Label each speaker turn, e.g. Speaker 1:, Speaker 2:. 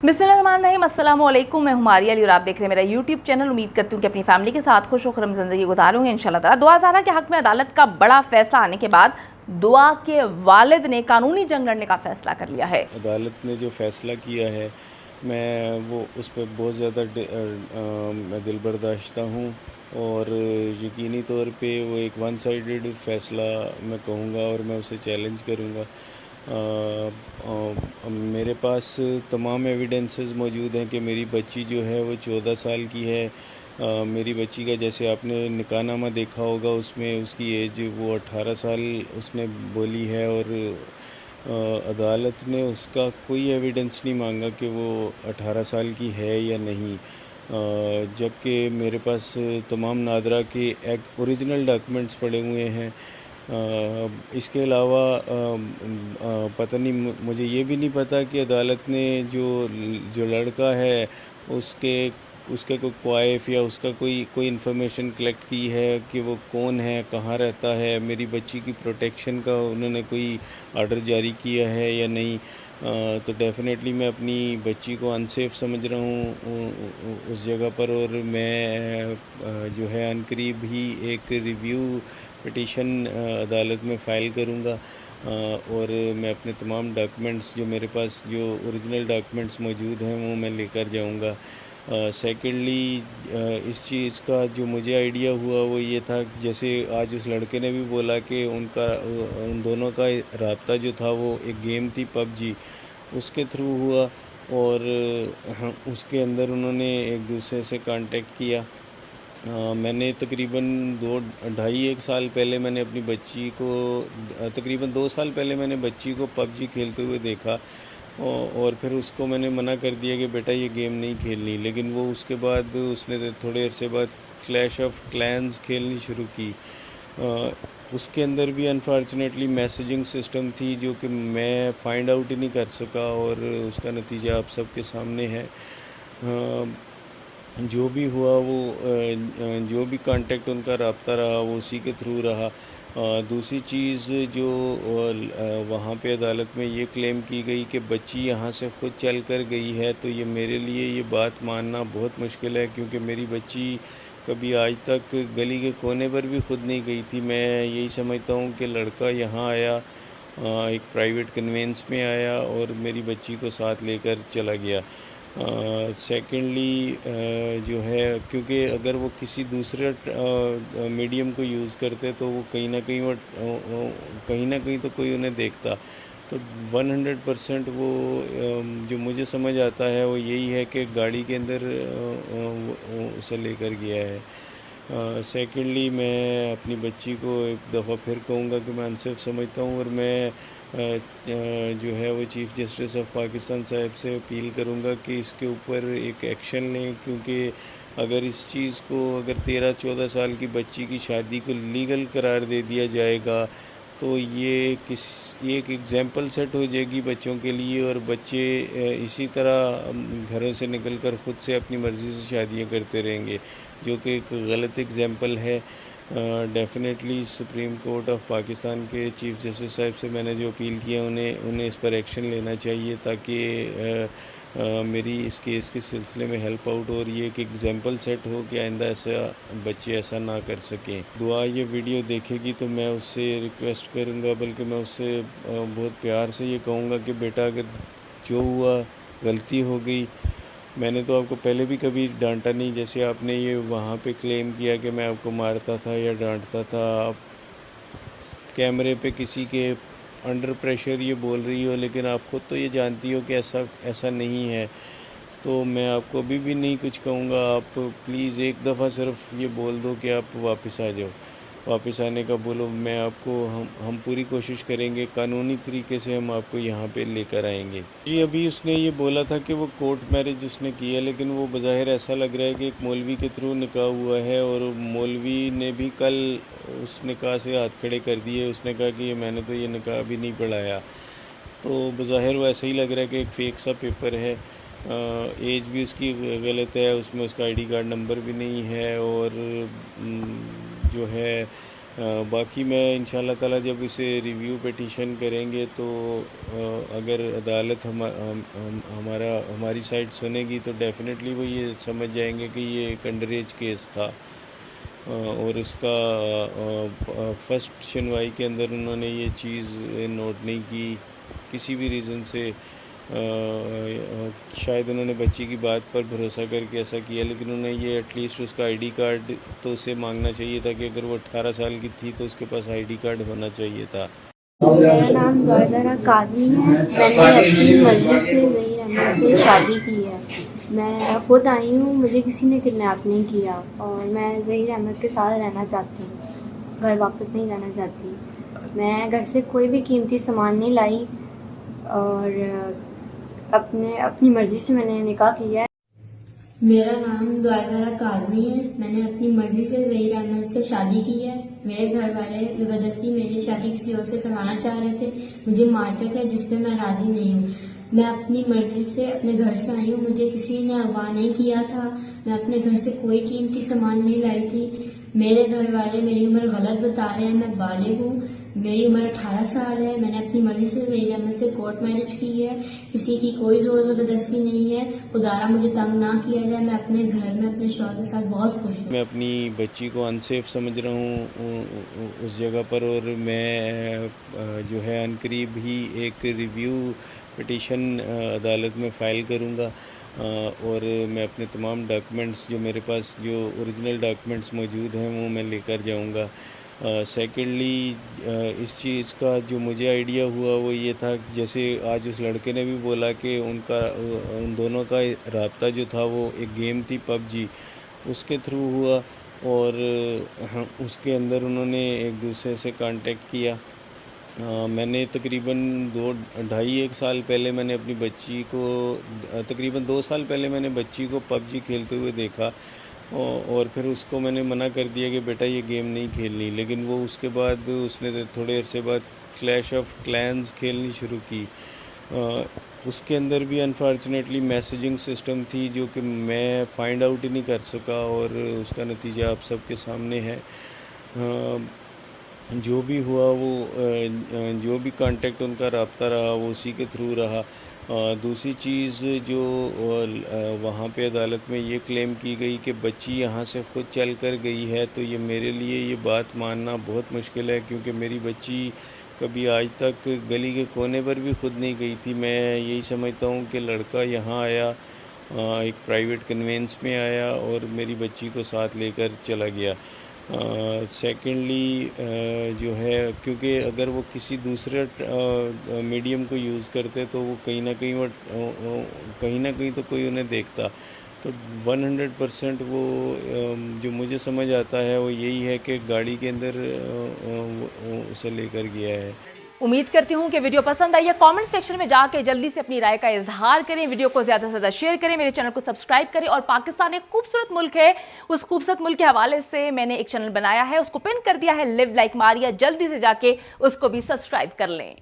Speaker 1: बिस्मिल्लाहिर्रहमानिर्रहीम, अस्सलाम वालेकुम। मैं हुमारी अली और आप देख रहे हैं मेरा यूट्यूब चैनल। उम्मीद करती हूँ कि अपनी फैमिली के साथ खुश होकर हम ज़िंदगी गुजारूंगे इंशाल्लाह ताला। दुआ ज़हरा के हक़ में अदालत का बड़ा फैसला आने के बाद दुआ के वालिद ने कानूनी जंग लड़ने का फ़ैसला कर लिया है।
Speaker 2: अदालत ने जो फ़ैसला किया है, मैं वो उस पर बहुत ज़्यादा मैं दिल बर्दाश्ता हूँ और यकीनी तौर पे वो एक वन साइडेड फ़ैसला मैं कहूँगा और मैं उसे चैलेंज करूँगा। मेरे पास तमाम एविडेंसेस मौजूद हैं कि मेरी बच्ची जो है वो 14 साल की है। मेरी बच्ची का जैसे आपने निकाहनामा देखा होगा, उसमें उसकी एज वो 18 साल उसने बोली है और अदालत ने उसका कोई एविडेंस नहीं मांगा कि वो 18 साल की है या नहीं। जबकि मेरे पास तमाम नादरा के ओरिजिनल डॉक्यूमेंट्स पड़े हुए हैं। इसके अलावा पता नहीं, मुझे ये भी नहीं पता कि अदालत ने जो जो लड़का है उसके उसके कोई क्वाइफ या उसका कोई इन्फॉर्मेशन कलेक्ट की है कि वो कौन है, कहाँ रहता है, मेरी बच्ची की प्रोटेक्शन का उन्होंने कोई ऑर्डर जारी किया है या नहीं। तो डेफ़िनेटली मैं अपनी बच्ची को अनसेफ समझ रहा हूँ उस जगह पर, और मैं जो है अनकरीब ही एक रिव्यू पिटीशन अदालत में फ़ाइल करूँगा और मैं अपने तमाम डॉक्यूमेंट्स जो मेरे पास जो ओरिजिनल डॉक्यूमेंट्स मौजूद हैं वो मैं लेकर जाऊँगा। सेकेंडली इस चीज़ का जो मुझे आइडिया हुआ वो ये था, जैसे आज उस लड़के ने भी बोला कि उन दोनों का राब्ता जो था वो एक गेम थी पबजी, उसके थ्रू हुआ और उसके अंदर उन्होंने एक दूसरे से कांटेक्ट किया। मैंने तकरीबन 2 ढाई 1 साल पहले मैंने अपनी बच्ची को तकरीबन 2 साल पहले मैंने बच्ची को पबजी खेलते हुए देखा और फिर उसको मैंने मना कर दिया कि बेटा ये गेम नहीं खेलनी, लेकिन वो उसके बाद उसने थोड़े अरसे बाद क्लैश ऑफ क्लैंस खेलनी शुरू की। उसके अंदर भी अनफॉर्चुनेटली मैसेजिंग सिस्टम थी जो कि मैं फाइंड आउट ही नहीं कर सका और उसका नतीजा आप सबके सामने है। जो भी हुआ वो जो भी कांटेक्ट उनका राब्ता रहा वो उसी के थ्रू रहा। दूसरी चीज़ जो वहाँ पे अदालत में ये क्लेम की गई कि बच्ची यहाँ से ख़ुद चल कर गई है, तो ये मेरे लिए ये बात मानना बहुत मुश्किल है, क्योंकि मेरी बच्ची कभी आज तक गली के कोने पर भी ख़ुद नहीं गई थी। मैं यही समझता हूँ कि लड़का यहाँ आया, एक प्राइवेट कन्वेंस में आया और मेरी बच्ची को साथ लेकर चला गया। सेकेंडली जो है, क्योंकि अगर वो किसी दूसरे मीडियम को यूज़ करते तो वो कहीं ना कहीं तो कोई उन्हें देखता। तो 100% वो जो मुझे समझ आता है वो यही है कि गाड़ी के अंदर वो उसे लेकर गया है। सेकेंडली मैं अपनी बच्ची को एक दफ़ा फिर कहूँगा कि मैं अनसेफ समझता हूँ और मैं जो है वो चीफ़ जस्टिस ऑफ पाकिस्तान साहब से अपील करूँगा कि इसके ऊपर एक एक्शन लें, क्योंकि अगर इस चीज़ को अगर 13-14 साल की बच्ची की शादी को लीगल करार दे दिया जाएगा तो ये एक एग्ज़ाम्पल सेट हो जाएगी बच्चों के लिए, और बच्चे इसी तरह घरों से निकलकर ख़ुद से अपनी मर्ज़ी से शादियां करते रहेंगे, जो कि एक गलत एग्ज़ाम्पल है। Definitely supreme court of Pakistan के चीफ़ जस्टिस साहब से मैंने जो अपील किया उन्हें इस पर एक्शन लेना चाहिए, ताकि मेरी इस केस के सिलसिले में हेल्प आउट हो, और ये एक एग्ज़ाम्पल सेट हो कि आइंदा ऐसा बच्चे ऐसा ना कर सकें। दुआ ये वीडियो देखेगी तो मैं उससे रिक्वेस्ट करूँगा, बल्कि मैं उससे बहुत प्यार से ये कहूँगा कि बेटा, अगर जो हुआ गलती हो गई, मैंने तो आपको पहले भी कभी डांटा नहीं, जैसे आपने ये वहाँ पे क्लेम किया कि मैं आपको मारता था या डांटता था। आप कैमरे पे किसी के अंडर प्रेशर ये बोल रही हो, लेकिन आप ख़ुद तो ये जानती हो कि ऐसा नहीं है। तो मैं आपको अभी भी नहीं कुछ कहूँगा, आप प्लीज़ एक दफ़ा सिर्फ ये बोल दो कि आप वापस आ जाओ, वापस आने का बोलो। मैं आपको हम पूरी कोशिश करेंगे, कानूनी तरीके से हम आपको यहाँ पे लेकर आएंगे। जी, अभी उसने ये बोला था कि वो कोर्ट मैरिज उसने किया, लेकिन वो बज़ाहिर ऐसा लग रहा है कि एक मौलवी के थ्रू निकाह हुआ है, और मौलवी ने भी कल उस निकाह से हाथ खड़े कर दिए। उसने कहा कि मैंने तो ये निकाह भी नहीं पढ़ाया। तो बज़ाहिर वो ऐसा ही लग रहा है कि एक फ़ेक सा पेपर है। एज भी उसकी गलत है, उसमें उसका आईडी कार्ड नंबर भी नहीं है, और जो है बाकी मैं इंशाल्लाह ताला जब इसे रिव्यू पिटीशन करेंगे तो अगर अदालत हमारी साइड सुनेगी तो डेफिनेटली वो ये समझ जाएंगे कि ये एक अंडर एज केस था। और इसका फर्स्ट सुनवाई के अंदर उन्होंने ये चीज़ नोट नहीं की किसी भी रीज़न से। शायद उन्होंने बच्ची की बात पर भरोसा करके ऐसा किया, लेकिन उन्हें ये एटलीस्ट उसका आईडी कार्ड तो उसे मांगना चाहिए था कि अगर वो 18 साल की थी तो उसके पास आईडी कार्ड होना चाहिए था।
Speaker 3: मेरा नाम ज़रा काज़मी है। मैंने अपनी मर्ज़ी से ज़हीर अहमद से शादी की है। मैं खुद आई हूँ, मुझे किसी ने किडनैप नहीं किया और मैं ज़हीर अहमद के साथ रहना चाहती हूँ, घर वापस नहीं जाना चाहती। मैं घर से कोई भी कीमती सामान नहीं लाई और अपनी मर्ज़ी से मैंने निकाह किया है।
Speaker 4: मेरा नाम ज़रा काज़मी है। मैंने अपनी मर्जी से ज़हीर अहमद से शादी की है। मेरे घर वाले ज़बरदस्ती मेरी शादी किसी और से करवाना चाह रहे थे, मुझे मारते थे, जिस पे मैं राजी नहीं हूँ। मैं अपनी मर्जी से अपने घर से आई हूँ, मुझे किसी ने अगवा नहीं किया था। मैं अपने घर से कोई कीमती सामान नहीं लाई थी। मेरे घर वाले मेरी उम्र गलत बता रहे हैं। मैं बालिग हूँ, मेरी उम्र 18 साल है। मैंने अपनी मर्जी से ज़हीर अहमद से कोर्ट मैरिज की है। किसी की कोई जोर जबरदस्ती नहीं है। खुदारा मुझे तंग ना किया जाए। मैं अपने घर में अपने शौहर के साथ बहुत खुश हूँ।
Speaker 2: मैं अपनी बच्ची को अनसेफ समझ रहा हूँ उस जगह पर, और मैं जो है अनकरीब ही एक रिव्यू पिटीशन अदालत में फ़ाइल करूँगा। और मैं अपने तमाम डॉक्यूमेंट्स जो मेरे पास जो ओरिजिनल डॉक्यूमेंट्स मौजूद हैं वो मैं लेकर जाऊँगा। सेकेंडली इस चीज़ का जो मुझे आइडिया हुआ वो ये था, जैसे आज उस लड़के ने भी बोला कि उन दोनों का राब्ता जो था वो एक गेम थी पबजी, उसके थ्रू हुआ। और उसके अंदर उन्होंने एक दूसरे से कांटेक्ट किया। मैंने तकरीबन 2 ढाई 1 साल पहले मैंने अपनी बच्ची को तकरीबन 2 साल पहले मैंने बच्ची को पबजी खेलते हुए देखा। और फिर उसको मैंने मना कर दिया कि बेटा ये गेम नहीं खेलनी, लेकिन वो उसके बाद उसने थोड़े अरसे बाद क्लैश ऑफ क्लैंस खेलनी शुरू की। उसके अंदर भी अनफॉर्चुनेटली मैसेजिंग सिस्टम थी जो कि मैं फाइंड आउट ही नहीं कर सका, और उसका नतीजा आप सबके सामने है। जो भी हुआ वो जो भी कांटेक्ट उनका राब्ता रहा वो उसी के थ्रू रहा। दूसरी चीज़ जो वहाँ पे अदालत में ये क्लेम की गई कि बच्ची यहाँ से ख़ुद चल कर गई है, तो ये मेरे लिए ये बात मानना बहुत मुश्किल है, क्योंकि मेरी बच्ची कभी आज तक गली के कोने पर भी ख़ुद नहीं गई थी। मैं यही समझता हूँ कि लड़का यहाँ आया, एक प्राइवेट कन्वेंस में आया और मेरी बच्ची को साथ लेकर चला गया। सेकेंडली जो है, क्योंकि अगर वो किसी दूसरे मीडियम को यूज़ करते तो वो कहीं ना कहीं तो कोई उन्हें देखता। तो 100% वो जो मुझे समझ आता है वो यही है कि गाड़ी के अंदर वो उसे लेकर गया है।
Speaker 1: उम्मीद करती हूँ कि वीडियो पसंद आई है। कमेंट सेक्शन में जाके जल्दी से अपनी राय का इजहार करें, वीडियो को ज़्यादा से ज़्यादा शेयर करें, मेरे चैनल को सब्सक्राइब करें। और पाकिस्तान एक खूबसूरत मुल्क है, उस खूबसूरत मुल्क के हवाले से मैंने एक चैनल बनाया है, उसको पिन कर दिया है, लिव लाइक मारिया। जल्दी से जाके उसको भी सब्सक्राइब कर लें।